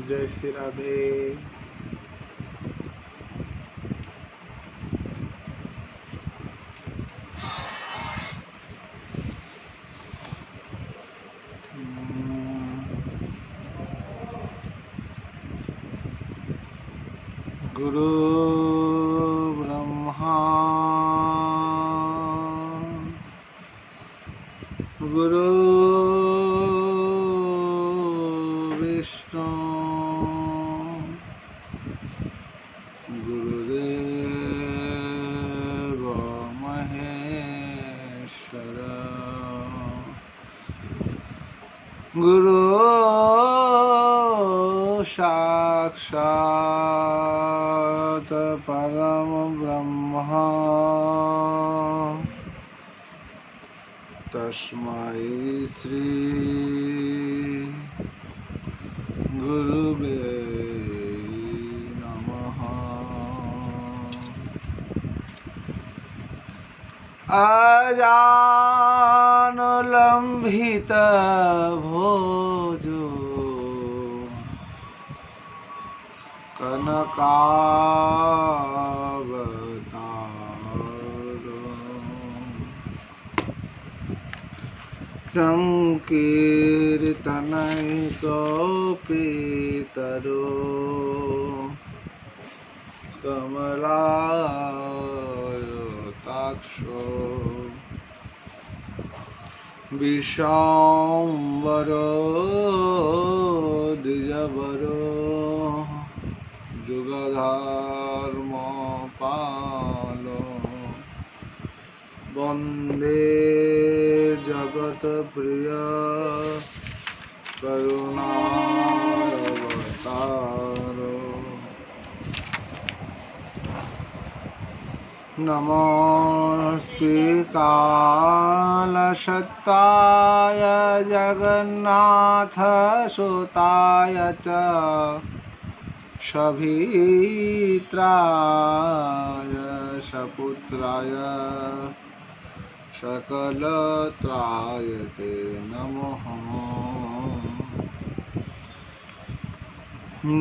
जय श्री राधे। गुरु ब्रह्मा गुरु विष्णु गुरुदेव महेश्वर गुरु साक्षात् परम ब्रह्म तस्मै श्री गुरुवे नमः। अजानुलम्बित भोजो कनकावतारो संकीर्तनैकोपीतरो कमलायताक्षो विश्वाम्बरो द्विजवरो जुगधर्मपालो वन्दे जगत्प्रिय करुणावतारो। नमोऽस्ते कालसत्ताय जगन्नाथसुताय च सभित्राय सपुत्राय सकलत्राय ते नमः।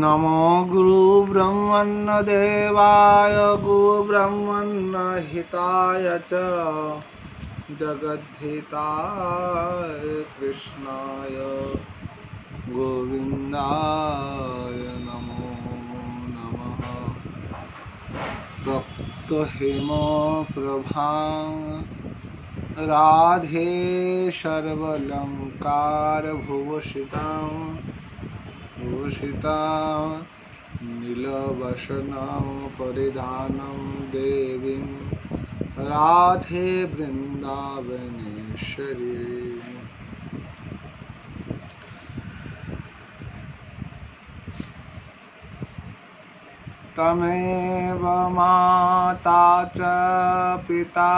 नमो गुरु ब्रह्मण्य देवाय गुरु ब्रह्मण्य हिताय च जगद्धिताय कृष्णाय गोविन्दाय नमो नमः। तप्त हेम प्रभां राधे सर्वलंकार भूषितां नीलवसनं परिधानं देवीं राधे वृन्दावनेश्वरी। तमेव माता च पिता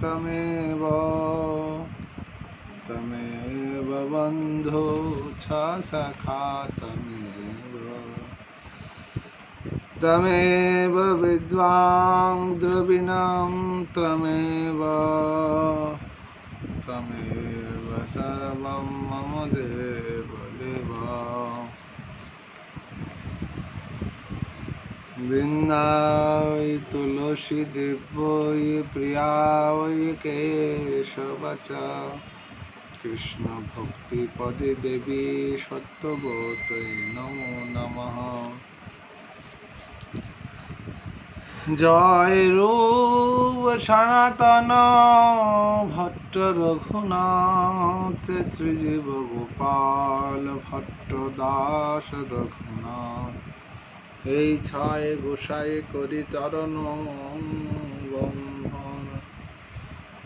तमेव बन्धु च सखा तमेव विद्वान् द्रविणं तमेव सर्वं मम देव देव। वृन्दावै तुलसी दिव्यै प्रिया वै केशव च कृष्ण भक्ति पदे देवी सत्यवतै नमो नमः। जय रूप सनातन भट्ट रघुनाथ श्रीजीव गोपाल भट्ट दास रघुनाथ। এই ছয় গোসাই করি চরণ বন্ধন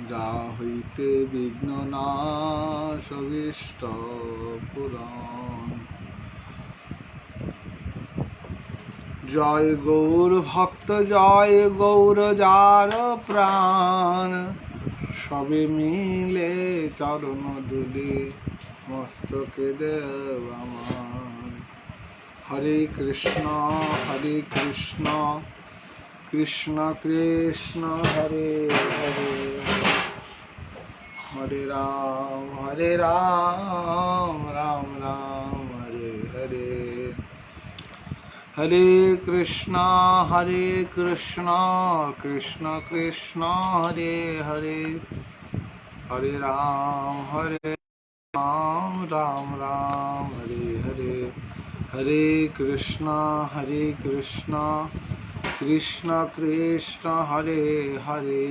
যা হইতে বিঘ্ন নাশ অভীষ্ট পুরাণ। জয় গৌর ভক্ত জয় গৌর যার প্রাণ সবে মিলে চরণ দুলি মস্তকে দেব আমার। हरे कृष्ण कृष्ण कृष्ण हरे हरे हरे राम राम राम हरे हरे। हरे कृष्णा कृष्ण कृष्णा हरे हरे, हरे राम राम राम हरे हरे, हरे कृष्णा कृष्ण कृष्ण हरे हरे,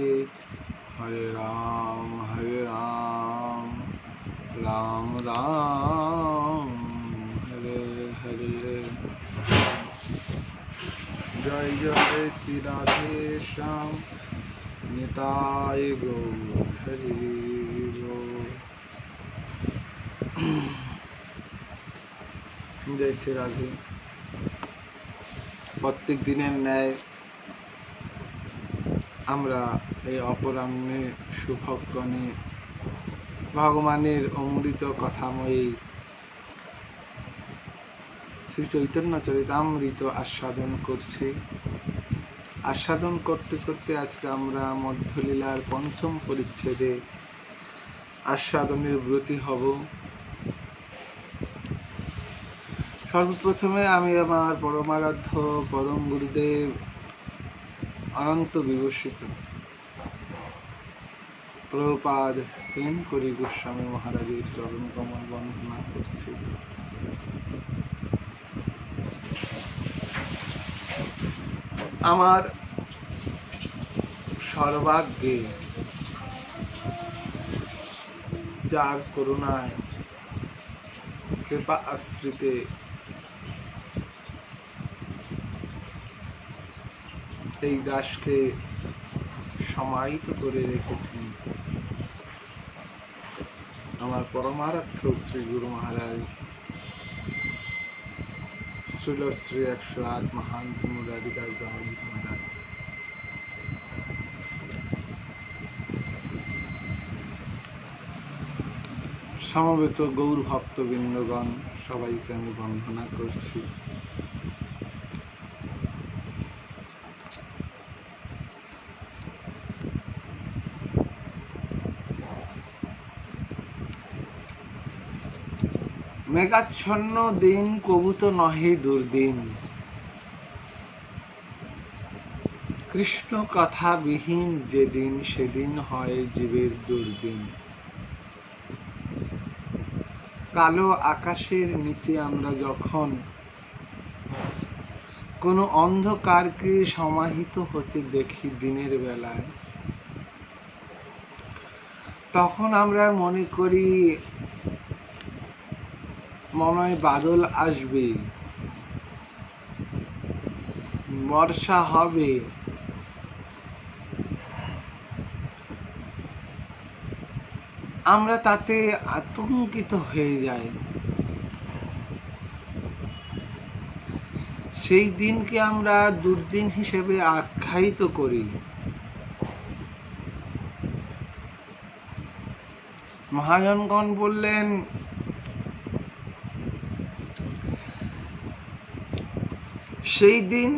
हरे राम राम राम हरे हरे। जय जय श्री राधे श्याम, निताय गौर हरि बोल। जय श्री राधे। প্রত্যেক দিনের ন্যায় আমরা এই অপরাহ্নে শুভক্ষণে ভগবানের অমৃত কথাময়ী শ্রী চৈতন্য চরিতামৃত আস্বাদন করছি। আস্বাদন করতে করতে আজকে আমরা মধ্যলীলার পঞ্চম পরিচ্ছেদে আস্বাদনের ব্রতী হব। সর্বপ্রথমে আমি আমার পরমারাধ্য পরম গুরুদেব অনন্ত বিভূষিত প্রভুপাদ তেন করি গোস্বামী মহারাজের চরণ কমল বন্দনা করছি। আমার সর্বাগ্রে যার করুণায় কৃপা আশ্রিতে এই দাসকে সমাহিত করে রেখেছেন আমার পরমারাধ্য শ্রী গুরু মহারাজ শ্রীল শ্রী 108 মহান মুরারিদাস বাবাজি মহারাজ। সমবেত গৌর ভক্তবৃন্দগণ সবাইকে আমি বন্দনা করছি। মেঘাচ্ছন্ন দিন কবুত নহে দুর্দিন, কৃষ্ণ কথা বিহীন যেদিন সেদিন হয় জীবের দুর্দিন। কালো আকাশের নিচে আমরা যখন কোনো অন্ধকারকে সমাহিত হতে দেখি দিনের বেলায়, তখন আমরা মনে করি মনে হয় বাদল আসবে, বর্ষা হবে, আমরা তাতে আতঙ্কিত হয়ে যাই। সেই দিনকে আমরা দুর্দিন হিসেবে আখ্যায়িত করি। মহাজনগণ বললেন, সেই দিন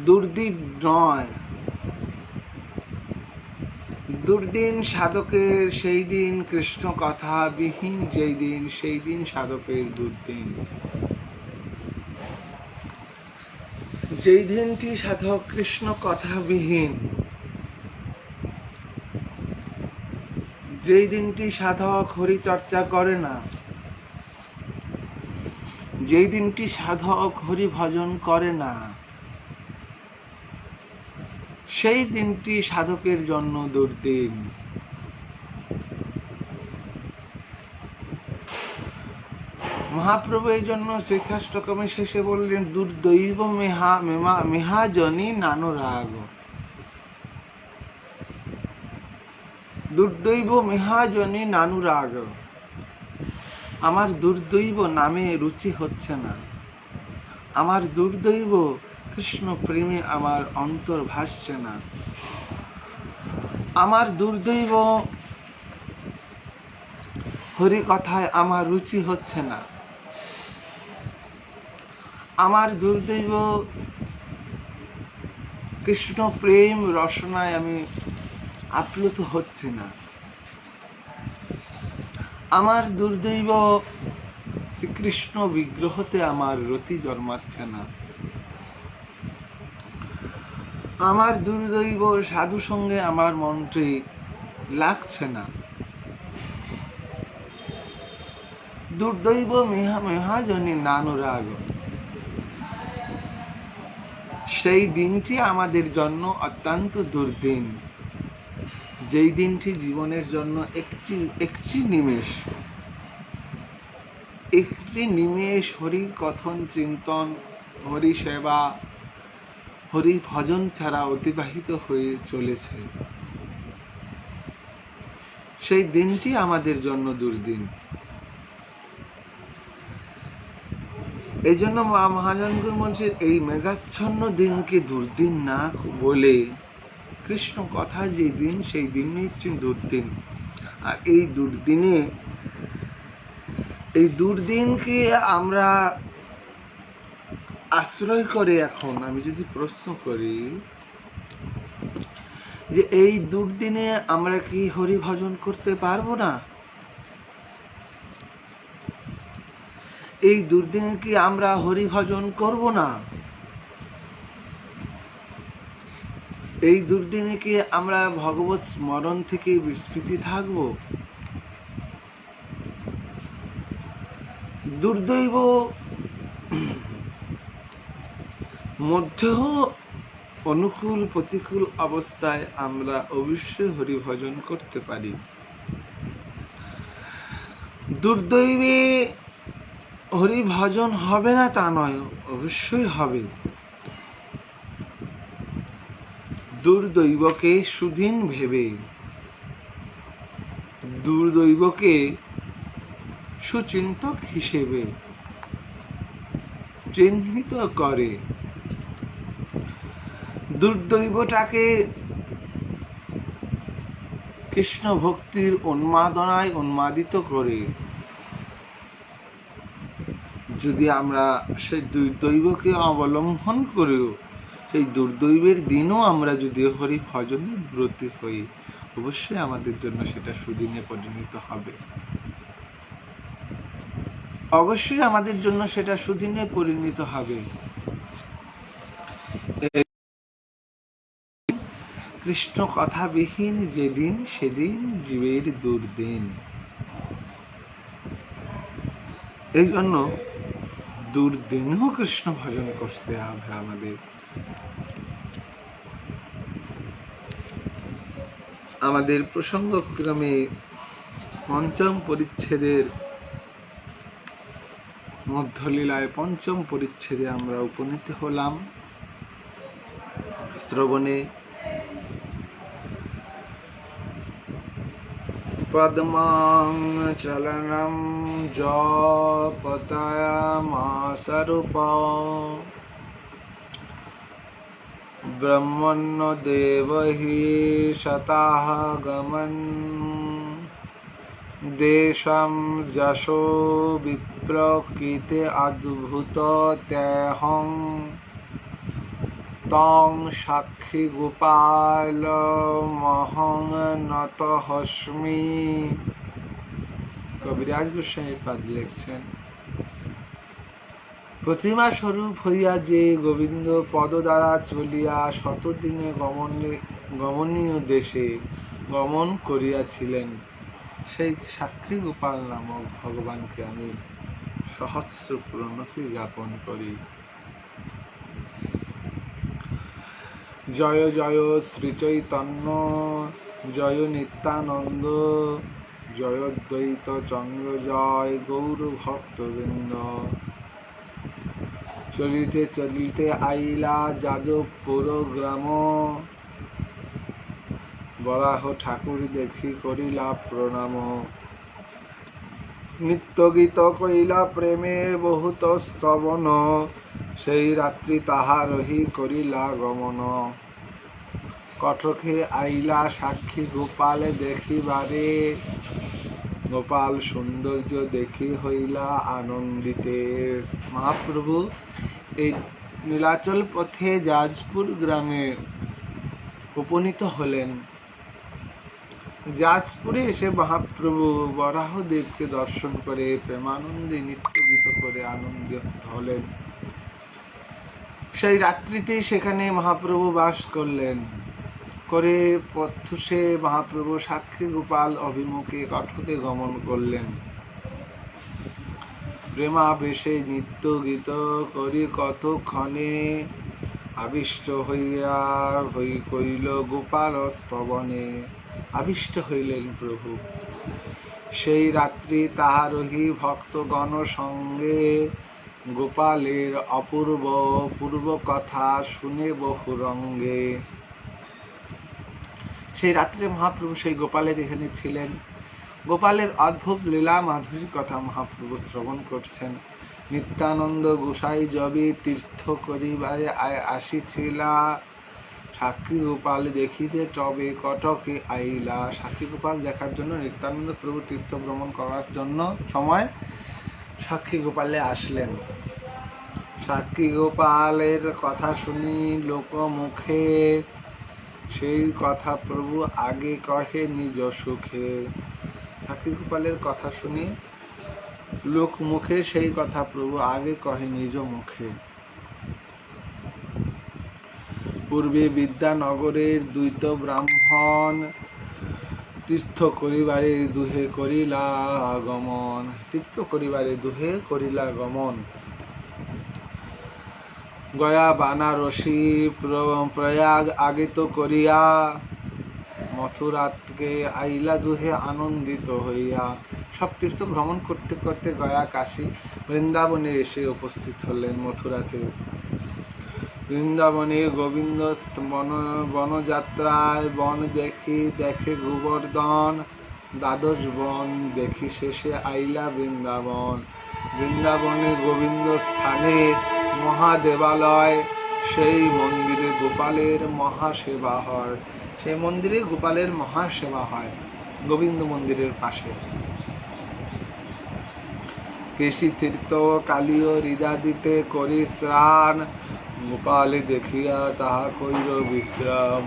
দুর্দিন নয়, দুর্দিন সাধকের সেই দিন, কৃষ্ণ কথা বিহীন যেই দিন সেই দিন সাধকের দুর্দিন। যেই দিনটি সাধক কৃষ্ণ কথা বিহীন, যেই দিনটি সাধক হরিচর্চা করে না, যেই দিনটি সাধক হরি ভজন করে না, সেই দিনটি সাধকের জন্য দুর্দিন। মহাপ্রভু এই জন্য শ্রীকাষ্টকমে শেষে বললেন, দুর্দৈব মেহাজনী নানুরাগ। দুর্দৈব মেহাজনী নানুরাগ, আমার দুর্দৈব নামে রুচি হচ্ছে না, আমার দুর্দৈব কৃষ্ণ প্রেমে আমার অন্তর ভাসছে না, আমার দুর্দৈব হরি কথায় আমার রুচি হচ্ছে না, আমার দুর্দৈব কৃষ্ণ প্রেম রসনায় আমি আপ্লুত হচ্ছে না, আমার দুর্দৈব শ্রীকৃষ্ণ বিগ্রহতে আমার রতি জন্মাচ্ছে না। আমার দুর্দৈব সাধু সঙ্গে আমার মনটি লাগছে না। দুর্দৈব মেহাজনী নানুরাগ, সেই দিনটি আমাদের জন্য অত্যন্ত দুর্দিন, যেই দিনটি জীবনের জন্য একটি নিমেষ হরি কথন চিন্তন, হরি সেবা, হরি ভজন ছাড়া অতিবাহিত হয়ে চলেছে। সেই দিনটি আমাদের জন্য দুর্দিন। এই জন্য মহাজনগুরু বলছেন, এই মেঘাচ্ছন্ন দিনকে দুর্দিন না বলে কৃষ্ণ কথা যে দিন, সেই দিনই হচ্ছে দুর্দিন। আর এই দুর্দিনকে আমরা আশ্রয় করে, এখন আমি যদি প্রশ্ন করি যে এই দুর্দিনে আমরা কি হরি ভজন করতে পারবো না? এই দুর্দিনে কি আমরা হরি ভজন করব না? এই দুর্দিনে কি আমরা ভগবত স্মরণ থেকে বিস্মৃতি থাকব? দুর্দৈব মধ্যেও অনুকূল প্রতিকূল অবস্থায় আমরা অবশ্যই হরি ভজন করতে পারি। দুর্দৈবে হরি ভজন হবে না তা নয়, অবশ্যই হবে। দুর্দৈবকে সুদিন ভেবে, দুর্দৈবকে সুচিন্তক হিসেবে চিহ্নিত করে, দুর্দৈবটাকে কৃষ্ণ ভক্তির উন্মাদনায় উন্মাদিত করে যদি আমরা সেই দুর্দৈবকে অবলম্বন করেও সেই দুর্দৈবের দিনও আমরা যদি হরি ভজনে ব্রতী হই, অবশ্যই আমাদের জন্য সেটা সুদিনে পরিণত হবে। অবশ্যই আমাদের জন্য সেটা সুদিনে পরিণত হবে। কৃষ্ণ কথাবিহীন যেদিন, সেদিন জীবের দুর্দিন। এই জন্য দুর্দিনও কৃষ্ণ ভজন করতে হবে আমাদের। আমাদের প্রসঙ্গক্রমে পঞ্চম পরিচ্ছেদের মধ্যলীলায় পঞ্চম পরিচ্ছেদে আমরা উপনীত হলাম। শ্রবণে পদ্মং চলনম জপতয়মাসরূপং ব্রহ্মণ্য দেবহি শতাহ গমন দেশম যশো বিপ্রকৃতে অদ্ভুত তেহং তং সাক্ষী গোপাল মহং নত হস্মি। কবিরাজ গোস্বামীর পাদ লিখছেন, প্রতিমা স্বরূপ হইয়া যে গোবিন্দ পদ দ্বারা চলিয়া শতদিনে গমনীয় দেশে গমন করিয়াছিলেন, সেই সাক্ষী গোপাল নামক ভগবানকে আমি সহস্র প্রণতি জ্ঞাপন করি। জয় জয় শ্রী চৈতন্য, জয় নিত্যানন্দ, জয় দ্বৈত চন্দ্র, জয় গৌর ভক্তবৃন্দ। চলিতে চলিতে আইলা যাদবপুর গ্রাম, বরাহ ঠাকুর দেখি করিলা প্রণাম। নিত্য গীত কইলা প্রেমে বহুত স্তবন, সেই রাত্রি তাহারহি করিলা গমন। কটকে আইলা সাক্ষী গোপাল দেখিবারে, গোপাল সৌন্দর্য দেখি হইলা আনন্দিতে। মহাপ্রভু এই নীলাচল পথে যাজপুর গ্রামে উপনীত হলেন। যাজপুরে এসে মহাপ্রভু বরাহদেবকে দর্শন করে প্রেমানন্দে নৃত্য গীত করে আনন্দিত হলেন। সেই রাত্রিতেই সেখানে মহাপ্রভু বাস করলেন। করে পথুষে মহাপ্রভু সাক্ষী গোপাল অভিমুখে কঠকে গমন করলেন। প্রেমাবেশে নৃত্য গীত করি কতক্ষণে আবিষ্ট হইয়া কইল গোপাল স্তবনে। আবিষ্ট হইলেন প্রভু। সেই রাত্রি তাহারহি ভক্তগণ সঙ্গে গোপালের অপূর্ব পূর্ব কথা শুনে বহু রঙ্গে। সেই রাত্রে মহাপ্রভু সেই গোপালের এখানে ছিলেন। গোপালের অদ্ভুত লীলা মাধুরীর কথা মহাপ্রভু শ্রবণ করছেন। নিত্যানন্দ গোসাই যবে তীর্থ করিবারে আসিছিলা, সাক্ষী গোপাল দেখিতে তবে কটকে আইলা। সাক্ষী গোপাল দেখার জন্য নিত্যানন্দ প্রভু তীর্থ ভ্রমণ করার জন্য সময় সাক্ষী গোপালে আসলেন। সাক্ষী গোপালের কথা শুনি লোক মুখে, সেই কথা প্রভু আগে কহে নিজ সুখে। সাক্ষী গোপালের কথা শুনি লোক মুখে, সেই কথা প্রভু আগে কহে নিজ মুখে। পূর্বে বিদ্যানগরের দ্বৈত ব্রাহ্মণ তীর্থ করিবারে দুহে করিলা গমন। তীর্থ করিবারে দুহে করিলা গমন। গয়া বানারসি প্রয়াগ আগিত করিয়া, মথুরাকে আইলা দুহে আনন্দিত হইয়া। সব তীর্থ ভ্রমণ করতে করতে গয়া, কাশী, বৃন্দাবনে এসে উপস্থিত হলেন মথুরাতে। বৃন্দাবনে গোবিন্দ বনযাত্রায় বন দেখে গোবর্ধন, দ্বাদশ বন দেখি শেষে আইলা বৃন্দাবন। বৃন্দাবনে গোবিন্দ স্থানে মহাদেবালয়, সেই মন্দিরে গোপালের মহাসেবা হয়। সেই মন্দিরে গোপালের মহাসেবা হয় গোবিন্দ মন্দিরের পাশে। কেশী তীর্থ কালীয় হৃদা দিতে করি স্নান, গোপালে দেখিয়া তাহা কইর বিশ্রাম।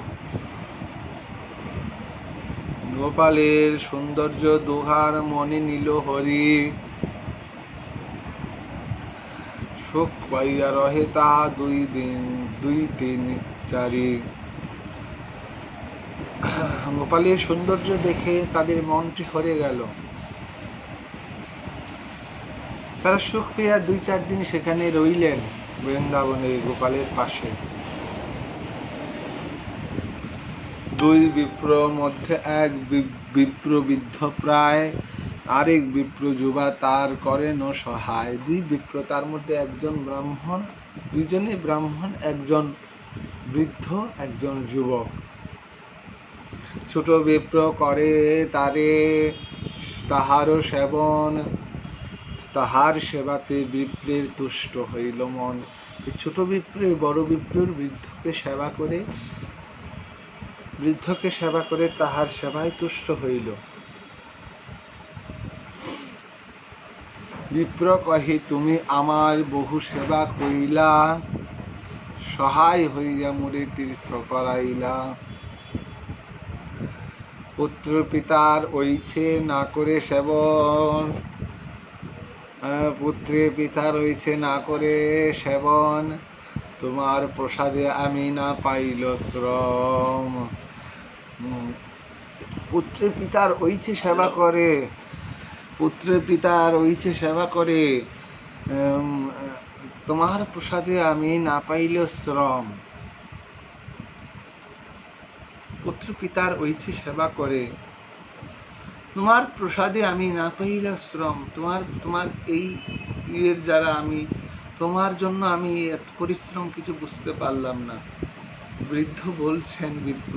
গোপালের সৌন্দর্য দুহার মনে নিল হরি, শোক পাইয়া রহে তাহা দুই তিন চারি। গোপালের সৌন্দর্য দেখে তাদের মনটি হরে গেল। তারা সুখ পেয়ে 2-4 দিন সেখানে রইলেন বৃন্দাবনে গোপালের পাশে। 2 বিপ্র মধ্যে এক বিপ্র বৃদ্ধ প্রায়, আরেক বিপ্র যুবা তার করেন সহায়। 2 বিপ্র, তার মধ্যে একজন ব্রাহ্মণ, 2জনই ব্রাহ্মণ, একজন বৃদ্ধ, একজন যুবক। ছোট বিপ্র করে তারে তাহারও সেবন, তাহার সেবাতে বিপ্রের তুষ্ট হইল মন। ছোট বিপ্রে বড় বিপ্রর বৃদ্ধকে সেবা করে তাহার সেবায় তুষ্ট হইল। বিপ্র কহে তুমি আমার বহু সেবা কইলা, সহায় হইয়া মোরে তীর্থ করাইলা। পুত্র পিতার ঐছে না করে সেবন, পুত্রে পিতা রয়েছে না করে সেবন, তোমার প্রসাদে আমি না পাইল শ্রম। পুত্রে পিতার ঐছে সেবা করে, পুত্রে পিতার ঐছে সেবা করে, তোমার প্রসাদে আমি না পাইল শ্রম। পুত্র পিতার ঐছে সেবা করে, তোমার প্রসাদে আমি না পাইলাম শ্রম। তোমার এই যারা আমি তোমার জন্য আমি এত পরিশ্রম কিছু বুঝতে পারলাম না। বৃদ্ধ বিপ্র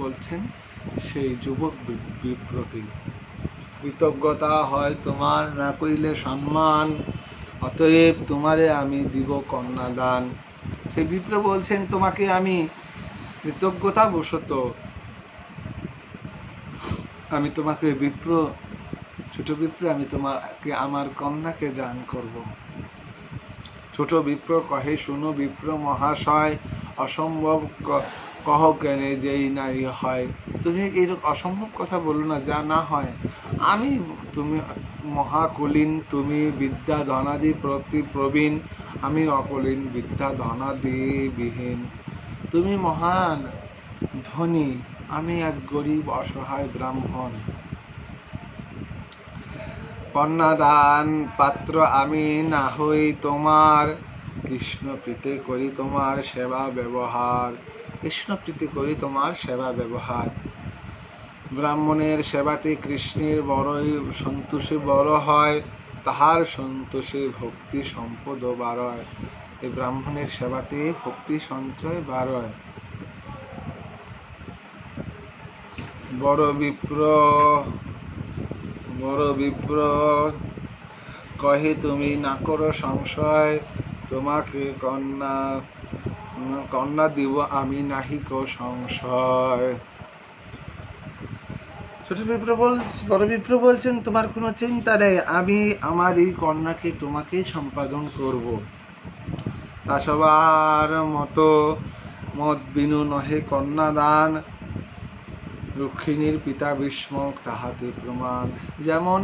বলছেন সেই যুবক বিপ্রকে, কৃতজ্ঞতা হয় তোমার না কইলে সম্মান, অতএব তোমারে আমি দিব কন্যাদান। সেই বিপ্র বলছেন তোমাকে আমি কৃতজ্ঞতা বশত আমি তোমাকে ছোট বিপ্র আমি তোমাকে আমার কন্যাকে দান করব। ছোট বিপ্র কহে শুনো বিপ্র মহাশয়, অসম্ভব কহ কেনে যেই নাই হয়। তুমি এরকম অসম্ভব কথা বলো না, যা না হয়। আমি, তুমি মহাকুলীন, তুমি বিদ্যা ধনাদি প্রতি প্রবীণ, আমি অকুলীন, বিদ্যা ধনাদি বিহীন। তুমি মহান ধনী, আমি এক গরিব অসহায় ব্রাহ্মণ। কন্যাদান পাত্র আমি না হই তোমার, কৃষ্ণ প্রীতি করি তোমার সেবা ব্যবহার। কৃষ্ণ প্রীতি করি তোমার সেবা ব্যবহার। ব্রাহ্মণের সেবাতে কৃষ্ণের বড়ই সন্তোষে বড় হয়, তাহার সন্তোষে ভক্তি সম্পদ বাড়য়। এই ব্রাহ্মণের সেবাতে ভক্তি সঞ্চয় বাড়য়। বড় বিপ্র কহে তুমি না করো সংশয়, তোমাকে কন্যা দিব আমি নাহি কো সংশয়। বড় বিপ্র বলছেন তোমার কোনো চিন্তা নেই, আমি আমার এই কন্যাকে তোমাকেই সম্পাদন করব। তা সবার মত বিনু নহে কন্যাদান, রুক্মিণীর পিতা ভীষ্মক তাহাতে প্রমাণ। যেমন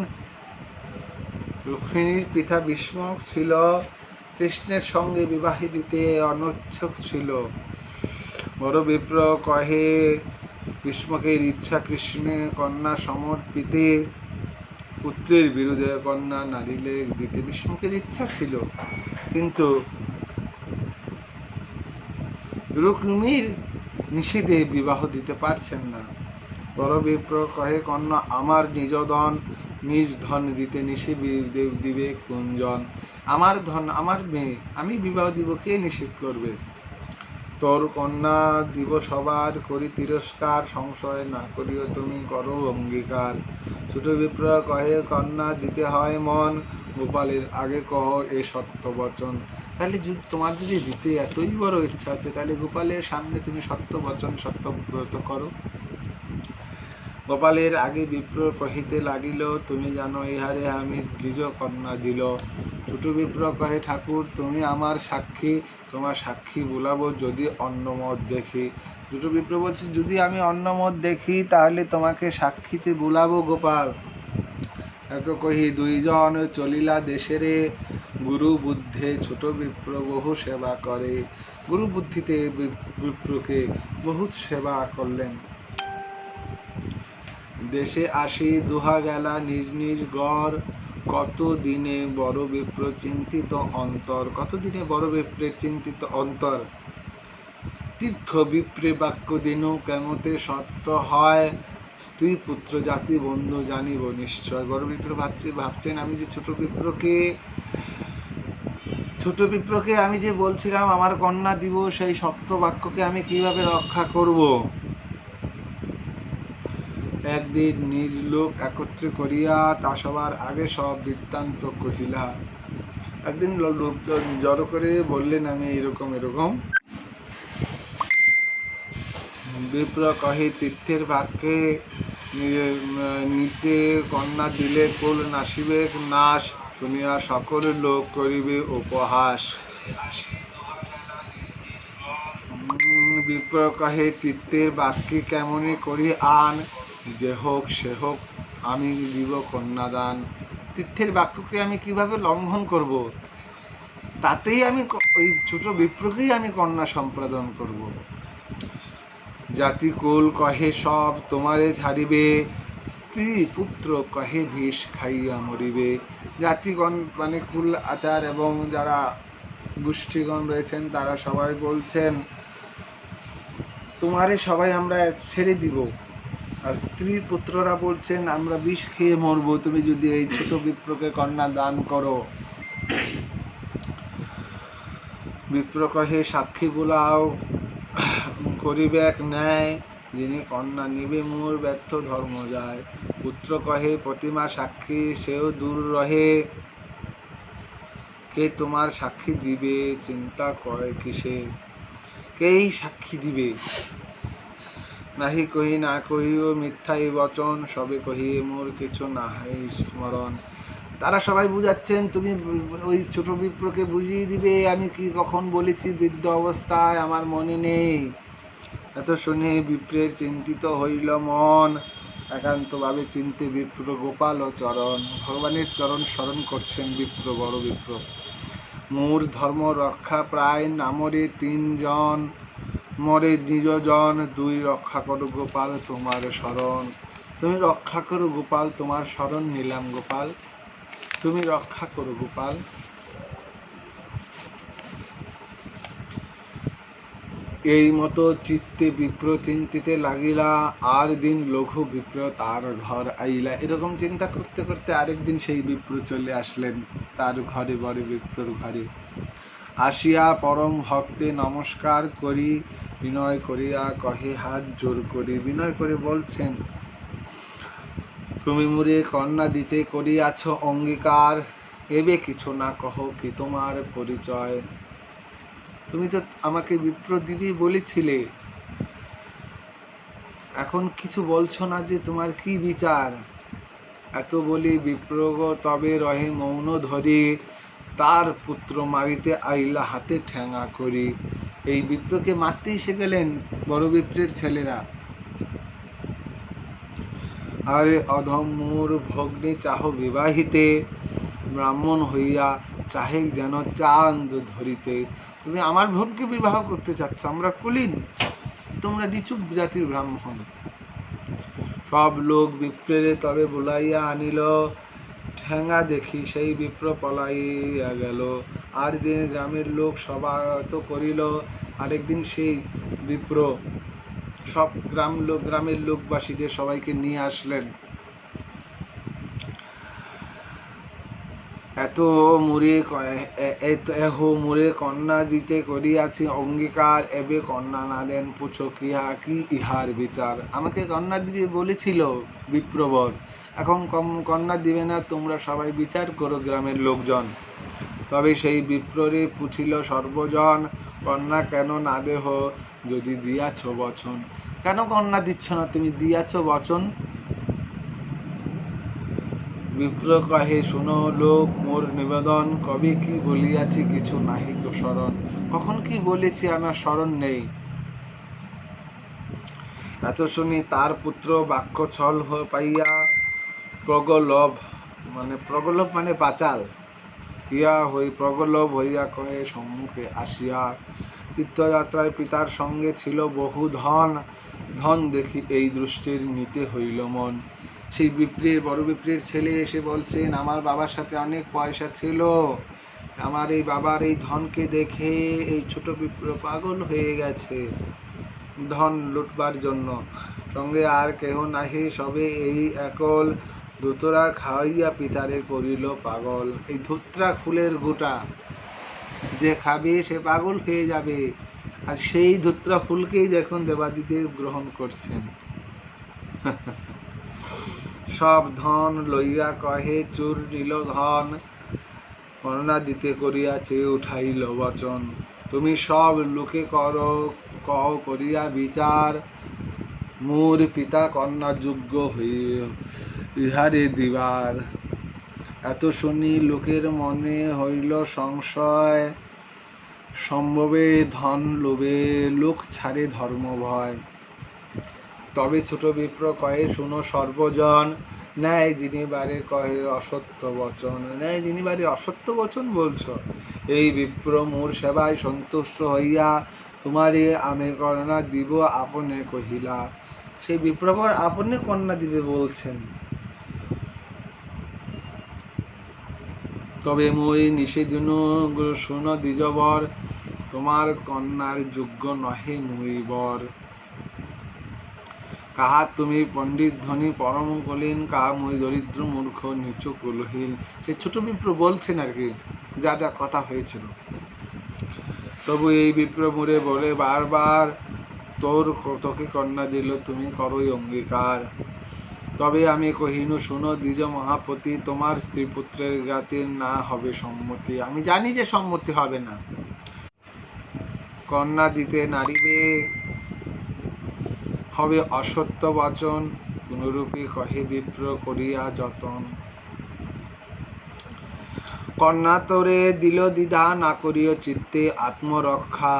রুক্মিণীর পিতা ভীষ্মক ছিল, কৃষ্ণের সঙ্গে বিবাহে দিতে অনিচ্ছুক ছিল। বড় বিপ্র কহে ভীষ্মকের ইচ্ছা কৃষ্ণে কন্যা সমর্পিতে, পুত্রের বিরুদ্ধে কন্যা নারীলে দিতে ভীষ্মকের ইচ্ছা ছিল, কিন্তু রুক্মিণীর নিষেধে বিবাহ দিতে পারছেন না। বড় বিপ্র কহে কন্যা আমার নিজ ধন দিতে নিষেধ দিবে কোনজন? আমার ধন আমার মেয়ে, আমি বিবাহ দিব, কে নিষেধ করবে? তোর কন্যা দিব সবার করি তিরস্কার, সংশয় না করিও তুমি করো অঙ্গীকার। ছোট বিপ্র কহে কন্যা দিতে হয় মন, গোপালের আগে কহ এ সত্য বচন। তাহলে তোমার যদি দিতে এতই বড় ইচ্ছা আছে, তাহলে গোপালের সামনে তুমি সত্য বচন সত্যব্রত করো। গোপালের আগে বিপ্র কহিতে লাগিল, তুমি জানো ইহারে আমি নিজ কন্যা দিল। ছোট বিপ্র কহে ঠাকুর তুমি আমার সাক্ষী, তোমার সাক্ষী বুলাবো যদি অন্য মত দেখি। ছোট বিপ্র বলছে যদি আমি অন্য মত দেখি তাহলে তোমাকে সাক্ষীতে বুলাবো গোপাল। এত কহি দুইজন চলিলা দেশেরে, গুরু বুদ্ধে ছোট বিপ্র বহু সেবা করে। গুরু বুদ্ধিতে বিপ্রকে বহুত সেবা করলেন। দেশে আসি দুহা গেলা নিজ নিজ গড়, কত দিনে বড় বিপ্র চিন্তিত অন্তর। কতদিনে বড় বিপ্রের চিন্তিত অন্তর। তীর্থ বিপ্রে বাক্য দিন কেমতে সত্য হয়, স্ত্রী পুত্র জাতি বন্ধু জানিব নিশ্চয়। বড় বিপ্র ভাবছেন আমি যে ছোট বিপ্রকে আমি যে বলছিলাম আমার কন্যা দিব, সেই সত্য বাক্যকে আমি কিভাবে রক্ষা করব। একদিন নিজ লোক একত্রে করিয়া তা সবার আগে সব বৃত্তান্ত কহিলা। একদিন লোকজন জড়ো করে বললেন আমি এরকম। বিপ্র কহে তীর্থের বাক্যে নিচে কন্যা দিলে কুল নাশিবে নাশ, শুনিয়া সকল লোক করিবে উপহাস। বিপ্র কহে তীর্থের বাক্যে কেমনি করি আন, যে হোক সে হোক আমি দিব কন্যাদান। তীর্থের বাক্যকে আমি কিভাবে লঙ্ঘন করব? তাতেই আমি ওই ছোট বিপ্রকেই আমি কন্যা সম্পাদন করব। জাতি কুল কহে সব তোমারে ছাড়িবে, স্ত্রী পুত্র কহে বিষ খাইয়া মরিবে। জাতিগণ মানে কুল আচার এবং যারা গোষ্ঠীগণ রয়েছেন তারা সবাই বলছেন তোমারে সবাই আমরা ছেড়ে দিব, আর স্ত্রী পুত্ররা বলছেন আমরা বিষ খেয়ে মরবো তুমি যদি এই ছোট বিপ্রকে কন্যা দান করো। বিপ্র কহে সাক্ষী বুলাও করিবে এক ন্যায়, যিনি কন্যা নিবে মোর ব্যর্থ ধর্ম যায়। পুত্র কহে প্রতিমা সাক্ষী সেও দূর রহে, কে তোমার সাক্ষী দিবে চিন্তা কয় কিসে। কেই সাক্ষী দিবে নাহি কহি না কহিও মিথ্যাই বচন, সবে কহিয়ে মোর কিছু নাহি স্মরণ। তারা সবাই বুঝাচ্ছেন তুমি ওই ছোট বিপ্রকে বুঝিয়ে দিবে আমি কি কখন বলেছি বৃদ্ধ অবস্থায় আমার মনে নেই। এত শুনে বিপ্রের চিন্তিত হইল মন, একান্তভাবে চিন্তে বিপ্র গোপাল ও চরণ, ভগবানের চরণ স্মরণ করছেন বিপ্র, বড় বিপ্র। মোর ধর্ম রক্ষা প্রায় নামরে তিনজন, মরে নিজজন দুই, রক্ষা করো গোপাল তোমার শরণ। তুমি রক্ষা করো গোপাল, তোমার শরণ নিলাম গোপাল, তুমি রক্ষা করো গোপাল। এই মতো চিত্তে বিপ্র চিন্তিতে লাগিলা, আর দিন লঘু বিপ্র তার ঘর আইলা। এরকম চিন্তা করতে করতে আরেকদিন সেই বিপ্র চলে আসলেন তার ঘরে, বড় বিপ্রর ঘরে। আসিয়া পরম ভক্তে নমস্কার করি, বিনয় করিয়া কহে হাত জোর করি। বিনয় করে বলছেন, তুমি মুরে কন্যা দিতে করিয়াছ অঙ্গীকার, এবে কিছু না কহ কি তোমার পরিচয়। তুমি তো আমাকে বিপ্র দিদি বলেছিলে, এখন কিছু বলছো না যে তোমার কি বিচার। এত বলি বিপ্রগ তবে রহে মৌন ধরি, তার পুত্র মারিতে আইলা হাতে ঠেঙা করি। এই বিপ্রকে মারতে এসে গেলেন বড় বিপ্রের ছেলেরা। আরে অধম মোর ভগ্নী চাহ বিবাহিতে, ব্রাহ্মণ হইয়া চাহে যেন চাঁদ ধরিতে। তুমি আমার বোনকে বিবাহ করতে চাচ্ছ, আমরা কুলীন, তোমরা নিচু জাতির ব্রাহ্মণ। সব লোক বিপ্রেরে তবে বুলাইয়া আনিল, ঠেঙা দেখি সেই বিপ্র পলাইয়া গেল। আর দিন গ্রামের লোক সমাগত করিল, আরেকদিন সেই বিপ্র সব গ্রামের লোকবাসীদের সবাইকে নিয়ে আসলেন। এত মুরে কন্যা দিতে করিয়াছি অঙ্গীকার, এবে কন্যা না দেন পুছো কি ইহার বিচার। আমাকে কন্যা দিবে বলেছিল বিপ্রবর, এখন কন্যা দিবে না, তোমরা সবাই বিচার করো গ্রামের লোকজন। তবে সেই বিপ্ররে পুছিল সর্বজন, কন্যা কেন না দেহ যদি দিয়াছ বচন। কেন কন্যা দিচ্ছ না, তুমি দিয়াছ বচন। বিপ্র কহে, শুনো লোক মোর নিবেদন, কবে কি বলিয়াছি কিছু নাহি গো স্মরণ। কখন কি বলেছি আমার স্মরণ নেই। এত শুনি তার পুত্র বাক্য ছল পাইয়া, প্রগলভ মানে পাচাল প্রগলভ হইয়া কহে সম্মুখে আসিয়া, তীর্থযাত্রায় পিতার সঙ্গে ছিল বহু ধন, ধন দেখি এই দৃষ্টির নিতে হইল মন। সেই বিপ্রের, বড় বিপ্রের ছেলে এসে বলছেন, আমার বাবার সাথে অনেক পয়সা ছিল, আমার এই বাবার এই ধনকে দেখে এই ছোট বিপ্র পাগল হয়ে গেছে ধন লুটবার জন্য। সঙ্গে আর কেহ নাহি, সবে এই একল, ধুতরা খাওয়াইয়া পিতারে করিল পাগল। এই ধুতরা ফুলের গোটা যে খাবে সে পাগল হয়ে যাবে, আর সেই ধুতরা ফুলকেই দেখুন দেবাদিদেব গ্রহণ করছেন। সব ধন লইয়া কহে চুর নিল ধন, কন্যা দিতে করিয়াছে উঠাইল বচন। তুমি সব লোকে করো কহ করিয়া বিচার, মোর পিতা কন্যা যোগ্য ইহারে দিবার। এত শুনি লোকের মনে হইল সংশয়, সম্ভবে ধন লোভে লোক ছাড়ে ধর্ম ভয়। তবে ছোট বিপ্র কহে, শুনো সর্বজন, ন্যায় যিনিবারে কহে অসত্য বচন। ন্যায় যিনিবারে অসত্য বচন বলছ। এই বিপ্র মোর সেবায় সন্তুষ্ট হইয়া, তোমারে আমি কন্যা দিব আপনে কহিলা। সেই বিপ্রবর আপনে কন্যা দিবে বলছেন। তবে মই নিষেদিনু শুন দ্বিজবর, তোমার কন্যার যোগ্য নহে মুই বর। কাহা তুমি পণ্ডিত ধনী পরম কলিন, কাহা মই দরিদ্র মূর্খ নিচু কুলহীন। সে ছোট বিপ্র বলছেন আর কি যা যা কথা হয়েছিল। তবু এই বিপ্র মুরে বলে বারবার, তোকে কন্যা দিল তুমি করোই অঙ্গীকার। তবে আমি কহিনু শুনো দ্বিজ মহাপতি, তোমার স্ত্রী পুত্রের জ্ঞাতি না হবে সম্মতি। আমি জানি যে সম্মতি হবে না, কন্যা দিতে নারিবে হবে অসত্য বচন, কোনরূপে কহে বিপ্র করিয়া যতন। কন্যা তোরে দিল দ্বিধা না করিও চিত্তে আত্মরক্ষা,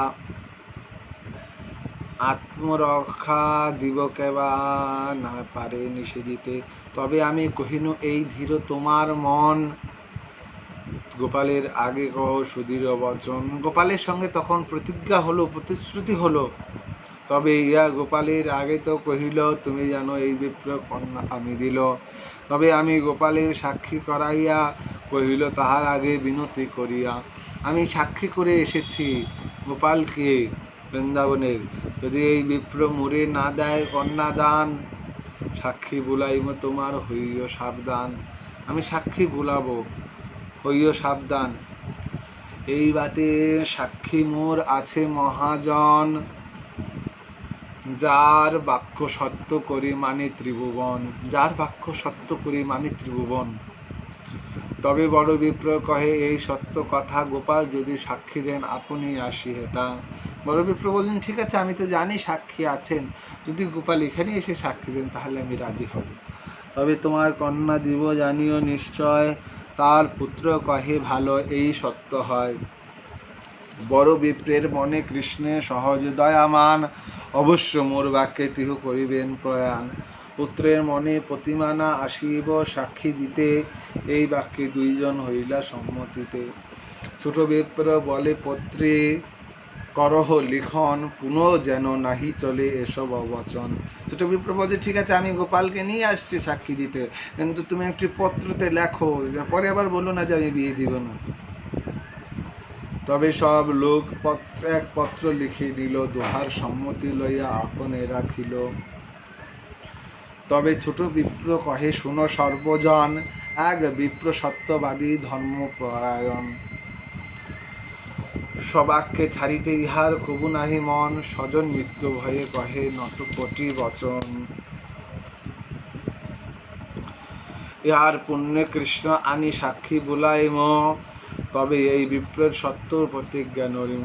আত্মরক্ষা দিব কেবা না পারে নিষেধিতে। তবে আমি কহিনু এই ধীর তোমার মন, গোপালের আগে কহ সুধীর বচন। গোপালের সঙ্গে তখন প্রতিজ্ঞা হলো, প্রতিশ্রুতি হলো। তবে ইয়া গোপালের আগে তো কহিল, তুমি জানো এই বিপ্র কন্যা আমি দিল। তবে আমি গোপালের সাক্ষী করাইয়া কহিল তাহার আগে বিনতি করিয়া, আমি সাক্ষী করে এসেছি গোপালকে বৃন্দাবনের, যদি এই বিপ্র মুড়ে না দেয় কন্যাদান, সাক্ষী বুলাইব তোমার হইও সাবধান। আমি সাক্ষী বুলাবো, হইও সাবধান। এই বাতে সাক্ষী মোর আছে মহাজন, যার বাক্য সত্য করি মানে ত্রিভুবন, যার বাক্য সত্য করি মানে ত্রিভুবন। তবে বড় বিপ্র কহে এই সত্য কথা, গোপাল যদি সাক্ষী দেন আপনি আসি হেতা। বড় বিপ্র বললেন ঠিক আছে, আমি তো জানি সাক্ষী আছেন, যদি গোপাল এখানে এসে সাক্ষী দেন তাহলে আমি রাজি হব। তবে তোমার কন্যা দিব জানিও নিশ্চয়, তার পুত্র কহে ভালো এই সত্য হয়। বড় বিপ্রের মনে কৃষ্ণে সহজ দয়ামান, অবশ্য মোর বাক্যে তিহ করিবেন প্রয়াণ। পুত্রের মনে প্রতিমানা আসিব সাক্ষী দিতে, এই বাক্যে দুইজন হইলা সম্মতিতে। ছোট বিপ্র বলে পত্রে করহ লিখন, পুনঃ যেন নাহি চলে এসব অবচন। ছোট বিপ্র বলছে ঠিক আছে, আমি গোপালকে নিয়ে আসছি সাক্ষী দিতে, কিন্তু তুমি একটি পত্রতে লেখো, পরে আবার বলো না যে আমি বিয়ে দিব না। তবে সব লোক এক পত্র লিখে দিল, দোহার সম্মতি লইয়া আপনে রাখিল। তবে ছোট বিপ্র কহে শুনো সর্বজন, এক বিপ্র সত্যবাদী ধর্মপরায়ণ। সবাক্যে ছাড়িতে ইহার কবু নাহি মন, স্বজন মৃত্যু ভয়ে কহে নটকটি বচন। ইহার পুণ্যে কৃষ্ণ আনি সাক্ষী বুলাইম, তবে এই বিপ্রের সত্য প্রতিজ্ঞা নরিম।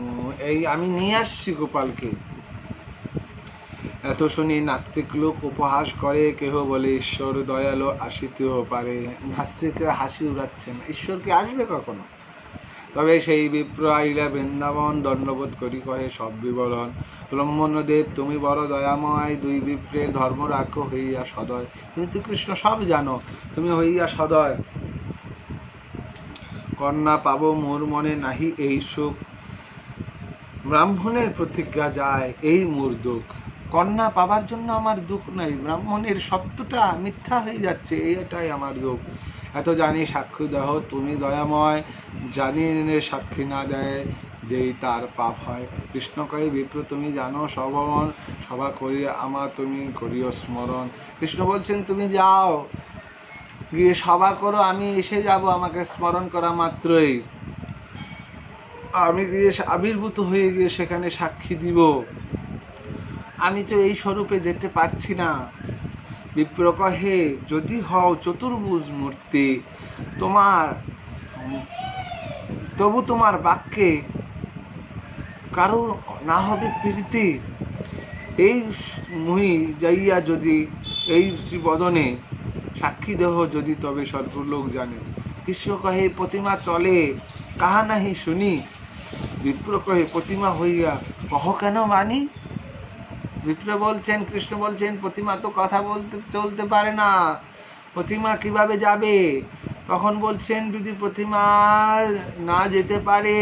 এই আমি নিয়ে আসছি গোপালকে। এত শুনি নাস্তিক লোক উপহাস করে, কেহ বলে ঈশ্বর দয়ালু আসিতেও পারে। নাস্তিকরা হাসি উড়াচ্ছেন, ঈশ্বর কি আসবে কখনো? তবে সেই বিপ্র আইলা বৃন্দাবন, দণ্ডবোধ করি কহে সব বিবরণ। ব্রহ্মণ্যদেব তুমি বড় দয়াময়, দুই বিপ্রের ধর্ম রাখো হইয়া সদয়। তুমি তো কৃষ্ণ সব জানো, তুমি হইয়া সদয়। কন্যা পাব মোর মনে নাহি এই সুখ, ব্রাহ্মণের প্রতিজ্ঞা যায় এই মোর দুঃখ। কন্যা পাবার জন্য আমার দুঃখ নাই, ব্রাহ্মণের সত্যটা মিথ্যা হয়ে যাচ্ছে, এটাই আমার দুঃখ। এত জানি সাক্ষী দেহ তুমি দয়াময়, জানি সাক্ষী না দেয় যেই তার পাপ হয়। কৃষ্ণ কহে বিপ্র তুমি জানো সবন, সভা করিয়া আমার তুমি করিও স্মরণ। কৃষ্ণ বলছেন তুমি যাও গিয়ে সভা করো, আমি এসে যাব, আমাকে স্মরণ করা মাত্রই আমি গিয়ে আবির্ভূত হয়ে গিয়ে সেখানে সাক্ষী দিব। আমি তো এই স্বরূপে যেতে পারছি না। বিপ্র কহে যদি হও চতুর্ভুজ মূর্তি, তোমার তবু তোমার বাক্যে কারো না হবে প্রীতি। এই মুহি যাইয়া যদি এই শ্রীবদনে সাক্ষী দেহ যদি, তবে সর্বলোক জানে। কৃষ্ণ কহে প্রতিমা চলে কাহা নাহি শুনি, বিপ্র কহে প্রতিমা হইয়া কহ কেন মানি। বিপ্র বলছেন, কৃষ্ণ বলছেন প্রতিমা তো কথা বলতে চলতে পারে না, প্রতিমা কিভাবে যাবে? তখন বলছেন যদি প্রতিমা না যেতে পারে,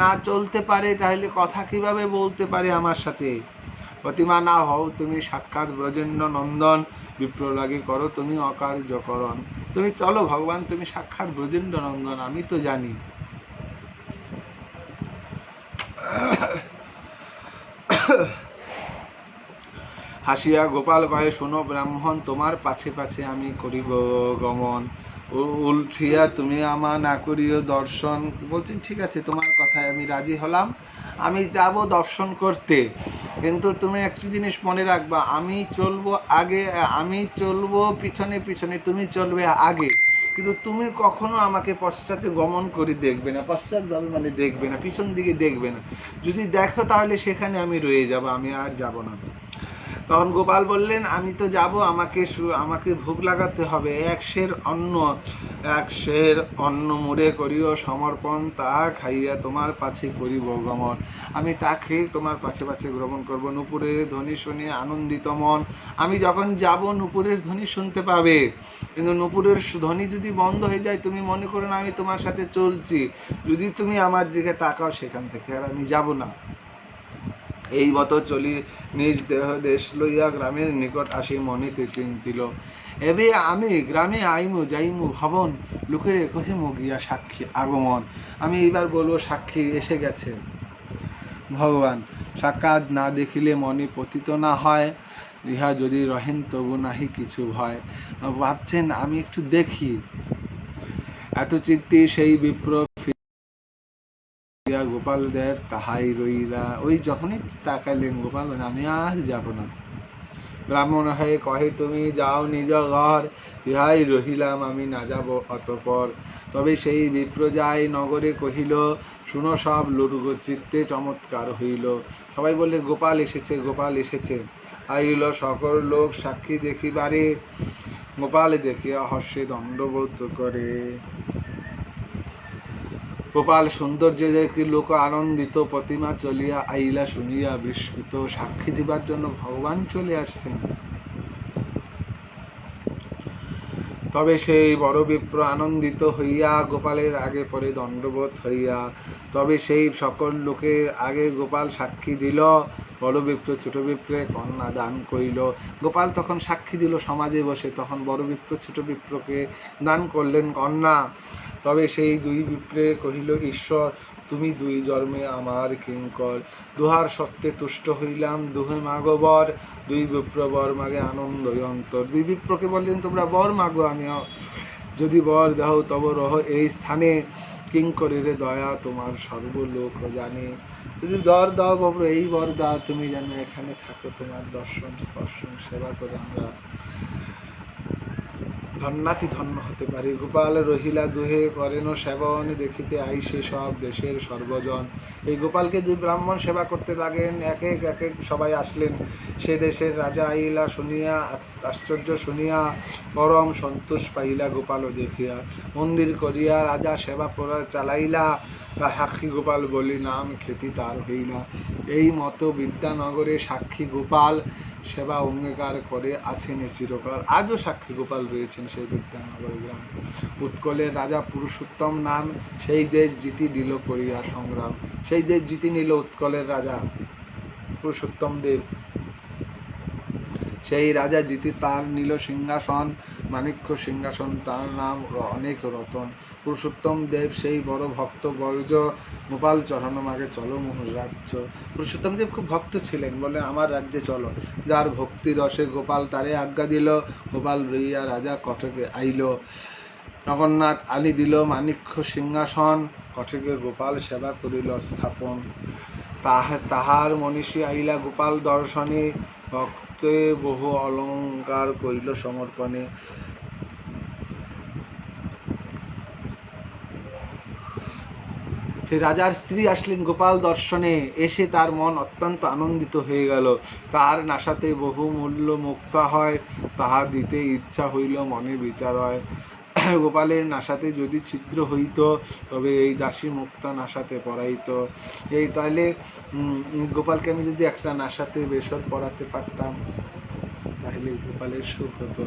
না চলতে পারে, তাহলে কথা কিভাবে বলতে পারে আমার সাথে? প্রতিমা না হও তুমি সাক্ষাৎ ব্রজেন্দ্র নন্দন, বিপ্র লাগে করো তুমি অকার্যকরণ। তুমি চলো ভগবান, তুমি সাক্ষাৎ ব্রজেন্দ্র নন্দন, আমি তো জানি। হাসিয়া গোপাল কহে শোনো ব্রাহ্মণ, তোমার পাছে পাছে আমি করিব গমন। উল্ঠিয়া তুমি আমা না করিও দর্শন। বলছেন ঠিক আছে, তোমার কথায় আমি রাজি হলাম, আমি যাব দর্শন করতে, কিন্তু তুমি একটি জিনিস মনে রাখবা, আমি চলবো আগে, আমি চলবো পিছনে পিছনে, তুমি চলবে আগে, কিন্তু তুমি কখনো আমাকে পশ্চাতে গমন করে দেখবে না, পশ্চাৎ ভাবে মানে দেখবে না, পিছন দিকে দেখবে না। যদি দেখো তাহলে সেখানে আমি রয়ে যাব, আমি আর যাব না। তখন গোপাল বললেন, আমি তো যাব, আমাকে ভোগ লাগাতে হবে, এক সের অন্ন মুড়ে করিও সমর্পণ, তাহা খাইয়া তোমার পাছে করিব গমন। আমি তা খেয়ে তোমার পাছে পাছে ভ্রমণ করব। নূপুরের ধ্বনি শুনে আনন্দিত মন। আমি যখন যাব নূপুরের ধ্বনি শুনতে পাবে, কিন্তু নূপুরের ধ্বনি যদি বন্ধ হয়ে যায়, তুমি মনে করো না আমি তোমার সাথে চলছি, যদি তুমি আমার দিকে তাকাও, সেখান থেকে আর আমি যাব না। এই মতো চলি নিজ দেশ লইয়া গ্রামের নিকট আসি, মনেতে চিন্তিল, এবে আমি গ্রামে আইমু যাইমু ভবন, লোকের কহিমু গিয়া সাক্ষী আগমন। আমি এইবার বলবো সাক্ষী এসে গেছে ভগবান, সাক্ষাৎ না দেখিলে মনে পতিত না হয়, ইহা যদি রহেন তবু নাহি কিছু ভয়। ভাবছেন আমি একটু দেখি, এত চিত্তে সেই বিপ্র গোপালদের তাহাই রইলা। ওই যখনই তাকাইলেন গোপাল, আমি আর যাব না। ব্রাহ্মণ হয়ে কহে, তুমি যাও নিজ ঘর, ইহাই রহিলাম, আমি না যাব অতপর। তবে সেই বিপ্র যায় নগরে কহিল, শুনো সব লুর্গ চিত্তে চমৎকার হইল। সবাই বললে গোপাল এসেছে, গোপাল এসেছে। আইল সকল লোক সাক্ষী দেখিবারে, গোপাল দেখিয়া হর্ষে দণ্ডবোধ করে। গোপাল সৌন্দর্য দেখি লোক আনন্দিত, প্রতিমা চলিয়া আইলা শুনিয়া বিস্মিত। সাক্ষী দিবার জন্য ভগবান চলে আসছেন। তবে সেই বড় বিপ্র আনন্দিত হইয়া গোপালের আগে পরে দণ্ডবোধ হইয়া, তবে সেই সকল লোকের আগে গোপাল সাক্ষী দিল। বড় বিপ্র ছোট বিপ্রে কন্যা দান করিল। গোপাল তখন সাক্ষী দিল সমাজে বসে, তখন বড় বিপ্র ছোট বিপ্রকে দান করলেন কন্যা। তবে সেই দুই বিপ্রে কহিল, ঈশ্বর তুমি দুই জন্মে আমার কিঙ্কর, দুহার সত্যে তুষ্ট হইলাম, দুহে মাগো বর। দুই বিপ্র বর মাগে আনন্দ অন্তর। দুই বিপ্রকে বললেন, তোমরা বর মাগো, আমি যদি বর দাও তব রহ এই স্থানে, কিঙ্করের দয়া তোমার সর্বলোক জানে। যদি বর দাও বাবু, এই বর দাও, তুমি যেন এখানে থাকো, তোমার দর্শন স্পর্শন সেবা করে আমরা ধন্যাতি ধন্য হতে পারি। গোপাল রহিলা দুহে করেন সেবন, দেখিতে আইসে সব দেশের সর্বজন। এই গোপালকে দুই ব্রাহ্মণ সেবা করতে লাগেন, এক এক সবাই আসলেন। সে দেশের রাজা আইলা শুনিয়া, আশ্চর্য শুনিয়া পরম সন্তোষ পাইলা গোপাল দেখিয়া। মন্দির করিয়া রাজা সেবা করা চালাইলা, সাক্ষী গোপাল বলি নাম খ্যাতি তার হইলা। এই মতো বিদ্যানগরে সাক্ষী গোপাল সেবা অঙ্গীকার করে আছেন চিরকাল। আজও সাক্ষী গোপাল রয়েছেন সেই বিদ্যানগর গ্রামে। উৎকলের রাজা পুরুষোত্তম নাম, সেই দেশ জিতি দিল করিয়া সংগ্রাম। সেই দেশ জিতি নিল উৎকলের রাজা পুরুষোত্তম দেব। সেই রাজা জিতি তার নিল সিংহাসন, মাণিক্য সিংহাসন, তার নাম অনেক রতন। পুরুষোত্তম দেব সেই বড় ভক্ত বর্জ, গোপাল চরণ মাগে চলো মোহর রাজ্য। পুরুষোত্তম দেব খুব ভক্ত ছিলেন, বলে আমার রাজ্যে চলো। যার ভক্তি রসে গোপাল তারে আজ্ঞা দিল, গোপাল রইয়া রাজা কটকে আইল। জগন্নাথ আনি দিল মাণিক্য সিংহাসন, কটকে গোপাল সেবা করিল স্থাপন। তাহার মনীষী আইলা গোপাল দর্শনে, ভক্তে বহু অলঙ্কার কইল সমর্পণে। সেই রাজার স্ত্রী আসলেন গোপাল দর্শনে, এসে তার মন অত্যন্ত আনন্দিত হয়ে গেল। তার নাসাতে বহু মূল্য মুক্তা হয়, তাহা দিতে ইচ্ছা হইল মনে বিচার হয়। গোপালের নাসাতে যদি ছিদ্র হইত, তবে এই দাসী মুক্তা নাসাতে পড়াইত। এই তাহলে গোপালকে আমি যদি একটা নাসাতে বেসর পড়াতে পারতাম, তাহলে গোপালের সুখ হতো।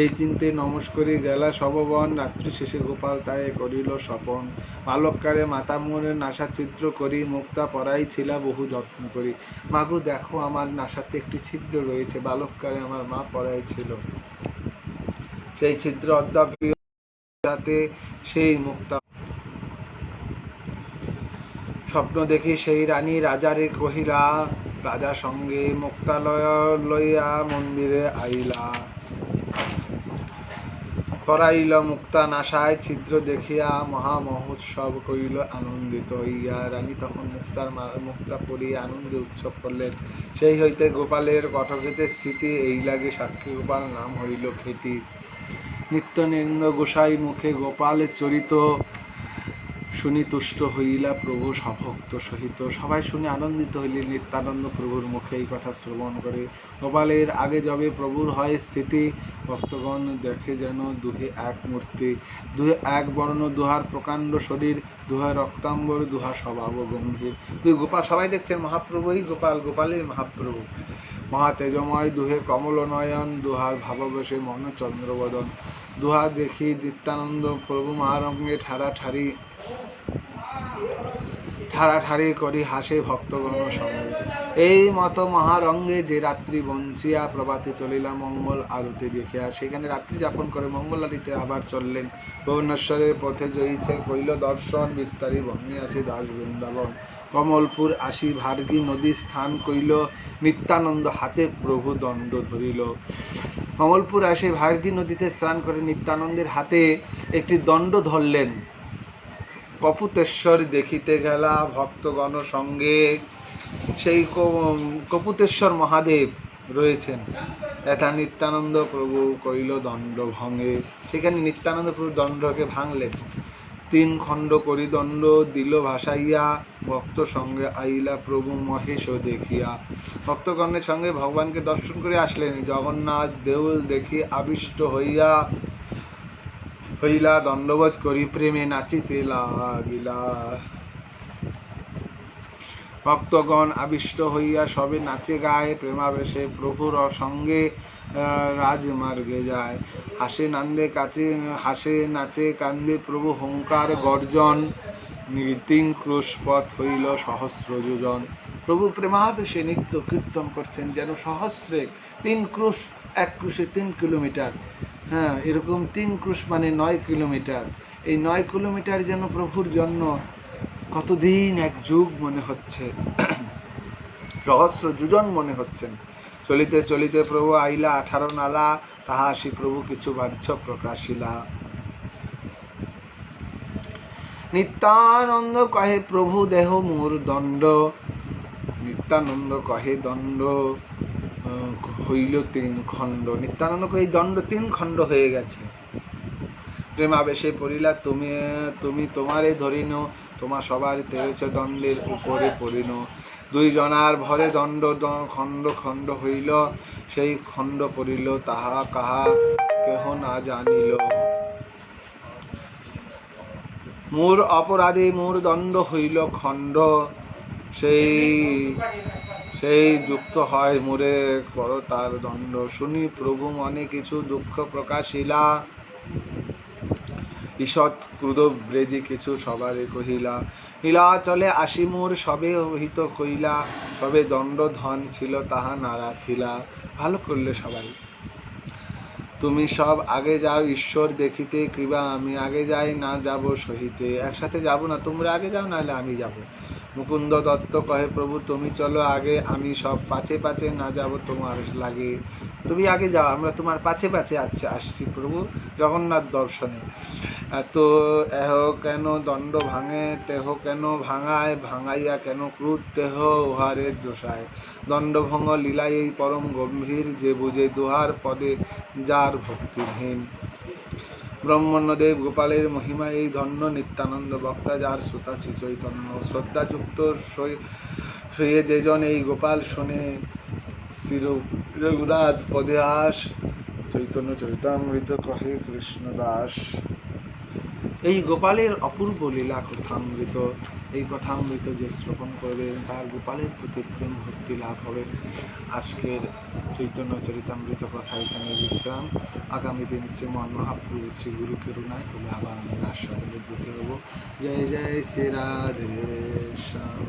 এই চিন্তে নমস্করি গেলা সববন, রাত্রি শেষে গোপাল তাই করিল স্বপন। বালককারে মাতা মোরের নাসা ছিদ্র করি, মুক্তা পরাই ছিলা বহু যত্ন করি। মাগো দেখো আমার নাসাতে একটি ছিদ্র রয়েছে, বালককারে আমার মা পরাই ছিল। সেই ছিদ্র অদ্যাপি যাতে সেই মুক্তা। স্বপ্ন দেখি সেই রানী রাজারে কহিলা, রাজা সঙ্গে মুক্তালয় লইয়া মন্দিরে আইলা। করাইল মুক্তা নাসায় ছিদ্র দেখিয়া, মহা মহোৎসব করিল আনন্দিত হইয়া। রানী তখন মুক্তা পরিয়া আনন্দে উৎসব করলেন। সেই হইতে গোপালের কটকেতে স্থিতি, এই লাগে সাক্ষী গোপাল নাম হইল খ্যাতি। নিত্যনেন্দ্র গোসাই মুখে গোপাল চরিত, শুনি তুষ্ট হইলা প্রভু সভক্ত সহিত। সবাই শুনে আনন্দিত হইলেন। নিত্যানন্দ প্রভুর মুখে এই কথা শ্রবণ করে। গোপালের আগে যবে প্রভুর হয় স্থিতি, ভক্তগণ দেখে যেন দুহে এক মূর্তি। দুহে এক বর্ণ, দুহার প্রকাণ্ড শরীর, দুহা রক্তাম্বর, দুহা স্বভাব গম্ভীর। দুই গোপাল, সবাই দেখছেন মহাপ্রভুই গোপাল, গোপালের মহাপ্রভু। মহা তেজময়, দুহে কমল নয়ন, দুহার ভাববেশে মন চন্দ্রবদন। দুহা দেখি নিত্যানন্দ প্রভু মহারঙ্গে ঠাড়াঠাড়ি করি হাসে ভক্তগণ সঙ্গে। এই মতো মহারঙ্গে যে রাত্রি বঞ্চিয়া প্রভাতে চলিলা মঙ্গল আরতি দেখিয়া। সেখানে রাত্রি যাপন করে মঙ্গল আরতিতে আবার চললেন। ভুবনেশ্বরের পথে জয়ীছে কইল দর্শন, বিস্তারী বর্ণে আছে দাস বৃন্দাবন। কমলপুর আসি ভার্গী নদী স্থান কইল, নিত্যানন্দ হাতে প্রভু দণ্ড ধরিল। কমলপুর আসে ভার্গী নদীতে স্নান করে নিত্যানন্দের হাতে একটি দণ্ড ধরলেন। কপুতেশ্বর দেখিতে গেলা ভক্তগণ সঙ্গে। সেই কপুতেশ্বর মহাদেব রয়েছেন। এটা নিত্যানন্দ প্রভু কইল দণ্ড ভঙ্গে। সেখানে নিত্যানন্দ প্রভু দণ্ডকে ভাঙলেন। 3 খণ্ড করি দণ্ড দিল ভাসাইয়া, ভক্ত সঙ্গে আইলা প্রভু মহেশ দেখিয়া। ভক্তগণের সঙ্গে ভগবানকে দর্শন করে আসলেন। জগন্নাথ দেউল দেখি আবিষ্ট হইয়া দণ্ডবোধ করি প্রেমে নাচিতে লাগিলা। ভক্তগণ আবিষ্ট হইয়া সবে নাচে গায়, প্রেমাবেশে প্রভুর সঙ্গে রাজমার্গে যায়। হাসে নাচে কান্দে প্রভু হুঙ্কার গর্জন, 3 ক্রুশ পথ হইল সহস্র যোজন। প্রভু প্রেমাবেশে নিত্য কীর্তন করছেন যেন সহস্রে। 3 ক্রুশ, 1 ক্রুশে 3 কিলোমিটার। হ্যাঁ, এরকম 3 ক্রুশ মানে 9 কিলোমিটার। এই 9 কিলোমিটার যেন প্রভুর জন্য কতদিন, 1 যুগ মনে হচ্ছে, সহস্র যোজন মনে হচ্ছেন। চলিতে চলিতে প্রভু আইলা 18 নালা, তাহা আসি প্রভু কিছু বাহ্য প্রকাশিলা। নিত্যানন্দ কহে প্রভু দেহ মোর দণ্ড। নিত্যানন্দ কহে দণ্ড হইল 3 খণ্ড। নিত্যানন্দ কহে এই দণ্ড 3 খণ্ড হয়ে গেছে। প্রেমাবেশে পড়িলা তুমি তোমারে ধরিন, তোমা সবার তেরেছে দণ্ডের উপরে পড়িন। 2 জনার ভরে দণ্ড খণ্ড খণ্ড হইল, সেই খণ্ড পড়িল তাহা কাহা কেহ না জানিল। মোর অপরাধে মোর দণ্ড হইল খণ্ড, সেই যুক্ত হয় মোরে কর তার দণ্ড। শুনি প্রভু মনে কিছু দুঃখ প্রকাশিলা, ঈষৎ ক্রুধ ব্রেজি কিছু সবারে কহিলা। নীলাচলে আসি মোর সবে হিত কইলা, সবে দণ্ড ধন ছিল তাহা না রাখিলা। ভালো করলে সবাই। তুমি সব আগে যাও ঈশ্বর দেখিতে, কিবা আমি আগে যাই না যাব সহিতে। একসাথে যাব না, তোমরা আগে যাও নাহলে আমি যাব। মুকুন্দ দত্ত কহে প্রভু তুমি চলো আগে, আমি সব পাছে পাছে না যাব তোমার লাগে। তুমি আগে যাও, আমরা তোমার পাছে পাছে আসছি প্রভু জগন্নাথ দর্শনে। এত এহ কেন দণ্ড ভাঙে, তেহ কেন ভাঙায়, ভাঙাইয়া কেন ক্রুধ দেহ উহারে দোষায়। দণ্ডভঙ্গ লীলাই এই পরম গম্ভীর, যে বুঝে দুহার পদে যার ভক্তিহীন। ব্রহ্মণ্যদেব গোপালের মহিমা এই ধন্য, নিত্যানন্দ বক্তা যার শ্রোতা শ্রী চৈতন্য। শ্রদ্ধাযুক্ত সইয়ে যেজন এই গোপাল শোনে, শ্রী রঘুনাথ পদে আস, চৈতন্য চরিতামৃত কহে কৃষ্ণদাস। এই গোপালের অপূর্ব লীলা কথামৃত, এই কথামৃত যে শ্রবণ করবেন তার গোপালের প্রতি প্রেম ভক্তি লাভ হবে। আজকের চৈতন্য চরিতামৃত কথা এখানে বিশ্রাম। আগামী দিন শ্রীমন মহাপ্রভু শ্রী গুরু করুণায় হলে আবার আমরা সাথে উদ্বুদ্ধ হব। জয় জয় শ্রী রাধে শ্যাম।